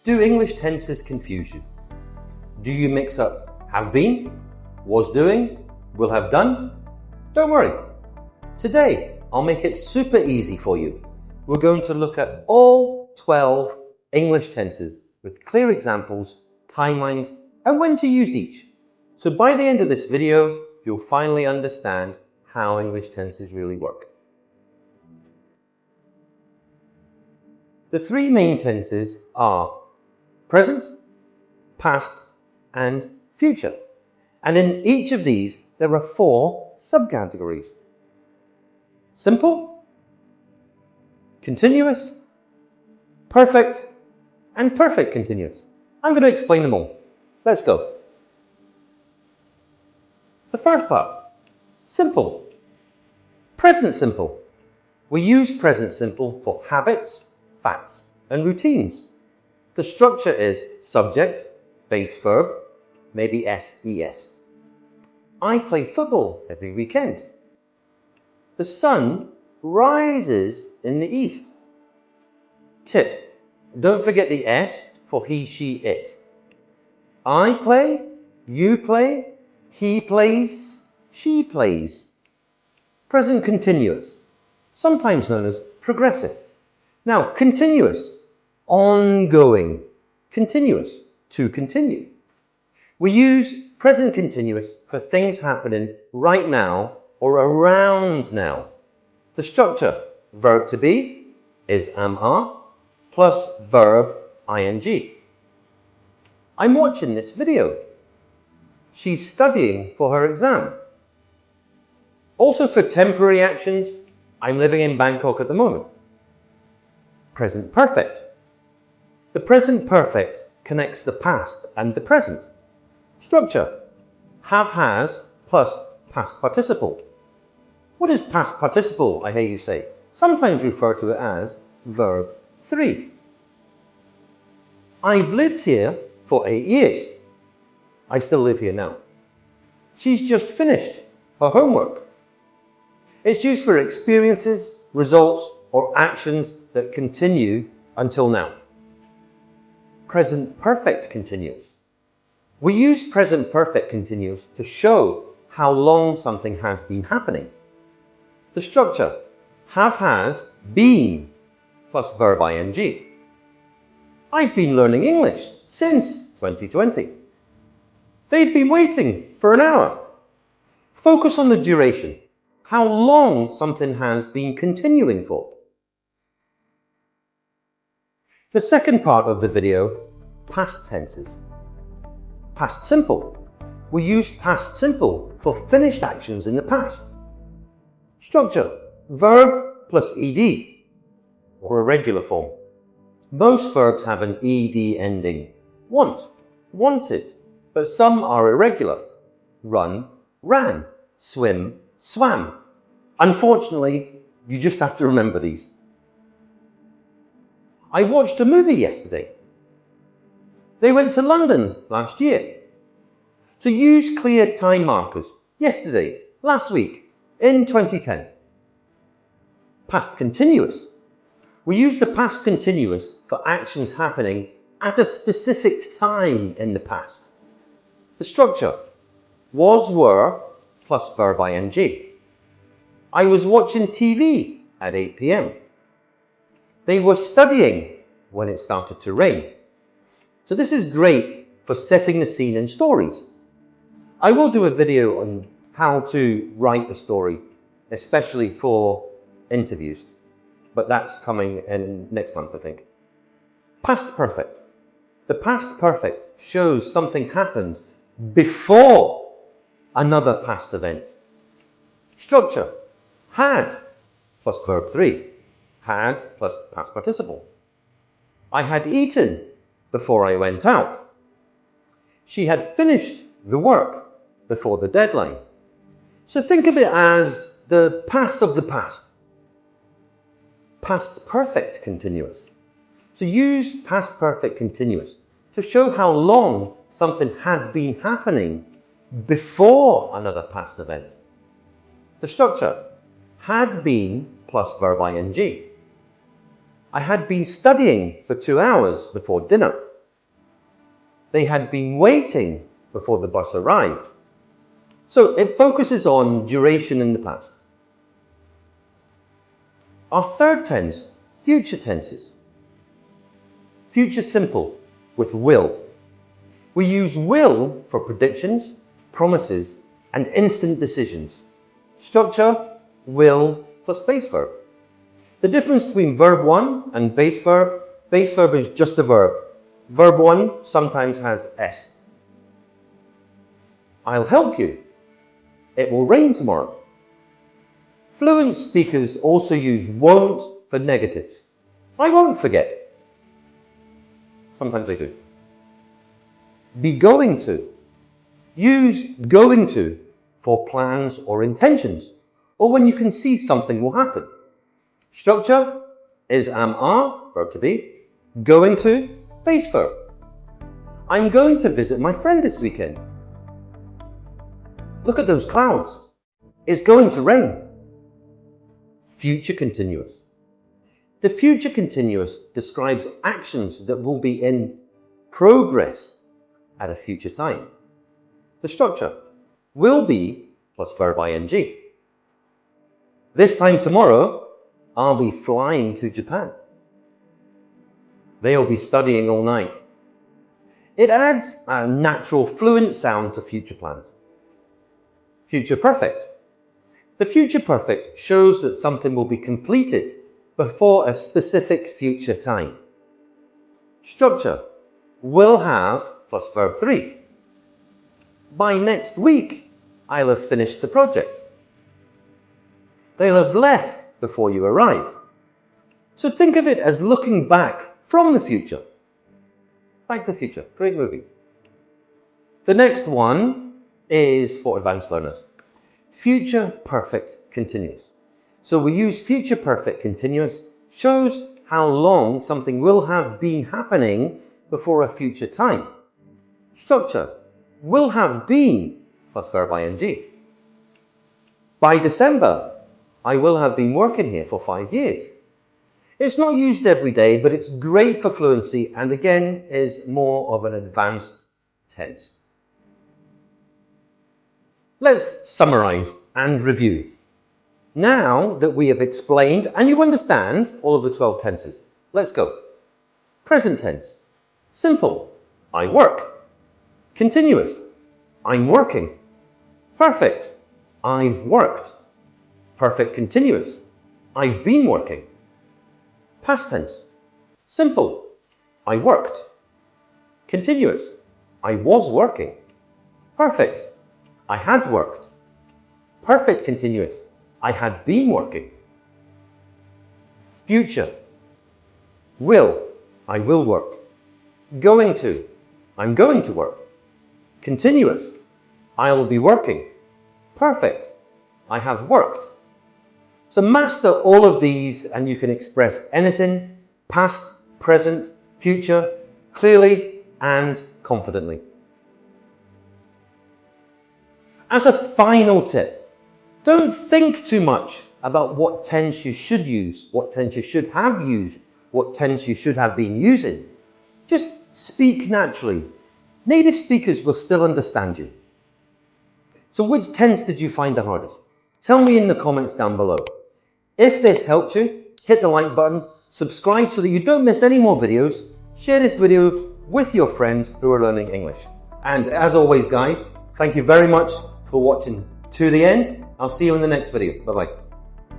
Do English tenses confuse you? Do you mix up have been, was doing, will have done? Don't worry. Today, I'll make it super easy for you. We're going to look at all 12 English tenses with clear examples, timelines, and when to use each. So by the end of this video, you'll finally understand how English tenses really work. The three main tenses are present, past, and future. And in each of these, there are 4 subcategories. Simple, continuous, perfect, and perfect continuous. I'm going to explain them all. Let's go. The first part, simple. Present simple. We use present simple for habits, facts, and routines. The structure is subject, base verb, maybe SES. I play football every weekend. The sun rises in the east. Tip, don't forget the S for he, she, it. I play, you play, he plays, she plays. Present continuous, sometimes known as progressive. Now, continuous, ongoing, continuous, to continue. We use present continuous for things happening right now or around now. The structure, verb to be, is am, are, plus verb, ing. I'm watching this video. She's studying for her exam. Also for temporary actions, I'm living in Bangkok at the moment. Present perfect. The present perfect connects the past and the present. Structure, have, has, plus past participle. What is past participle, I hear you say? Sometimes refer to it as verb 3. I've lived here for 8 years. I still live here now. She's just finished her homework. It's used for experiences, results, or actions that continue until now. Present perfect continuous. We use present perfect continuous to show how long something has been happening. The structure, have, has, been, plus verb ing. I've been learning English since 2020. They've been waiting for an hour. Focus on the duration, how long something has been continuing for. The second part of the video, past tenses. Past simple. We use past simple for finished actions in the past. Structure, verb plus ed, or irregular form. Most verbs have an ed ending. Want, wanted, but some are irregular. Run, ran, swim, swam. Unfortunately, you just have to remember these. I watched a movie yesterday. They went to London last year. So use clear time markers. Yesterday, last week, in 2010. Past continuous. We use the past continuous for actions happening at a specific time in the past. The structure, was, were, plus verb ing. I was watching TV at 8 p.m. They were studying when it started to rain. So this is great for setting the scene in stories. I will do a video on how to write a story, especially for interviews, but that's coming in next month, I think. Past perfect. The past perfect shows something happened before another past event. Structure, had plus verb 3, had plus past participle. I had eaten before I went out. She had finished the work before the deadline. So think of it as the past of the past. Past perfect continuous. So use past perfect continuous to show how long something had been happening before another past event. The structure, had been plus verb ing. I had been studying for 2 hours before dinner. They had been waiting before the bus arrived. So it focuses on duration in the past. Our third tense, future tenses. Future simple with will. We use will for predictions, promises, and instant decisions. Structure, will plus base verb. The difference between verb 1 and base verb is just a verb. Verb 1 sometimes has S. I'll help you. It will rain tomorrow. Fluent speakers also use won't for negatives. I won't forget. Sometimes I do. Be going to. Use going to for plans or intentions, or when you can see something will happen. Structure is am are, verb to be, going to, base verb. I'm going to visit my friend this weekend. Look at those clouds. It's going to rain. Future continuous. The future continuous describes actions that will be in progress at a future time. The structure will be plus verb ing. This time tomorrow, I'll be flying to Japan. They'll be studying all night. It adds a natural fluent sound to future plans. Future perfect. The future perfect shows that something will be completed before a specific future time. Structure will have plus verb 3. By next week, I'll have finished the project. They'll have left before you arrive. So think of it as looking back from the future. Back to the Future, great movie. The next one is for advanced learners. Future perfect continuous. So we use future perfect continuous, shows how long something will have been happening before a future time. Structure, will have been plus verb ing. By December, I will have been working here for 5 years. It's not used every day, but it's great for fluency and again is more of an advanced tense. Let's summarize and review. Now that we have explained and you understand all of the 12 tenses, let's go. Present tense. Simple. I work. Continuous. I'm working. Perfect. I've worked. Perfect continuous. I've been working. Past tense. Simple. I worked. Continuous. I was working. Perfect. I had worked. Perfect continuous. I had been working. Future. Will. I will work. Going to. I'm going to work. Continuous. I'll be working. Perfect. I have worked. So master all of these and you can express anything, past, present, future, clearly and confidently. As a final tip, don't think too much about what tense you should use, what tense you should have used, what tense you should have been using. Just speak naturally. Native speakers will still understand you. So which tense did you find the hardest? Tell me in the comments down below. If this helped you, hit the like button, subscribe so that you don't miss any more videos, share this video with your friends who are learning English. And as always guys, thank you very much for watching to the end. I'll see you in the next video. Bye bye.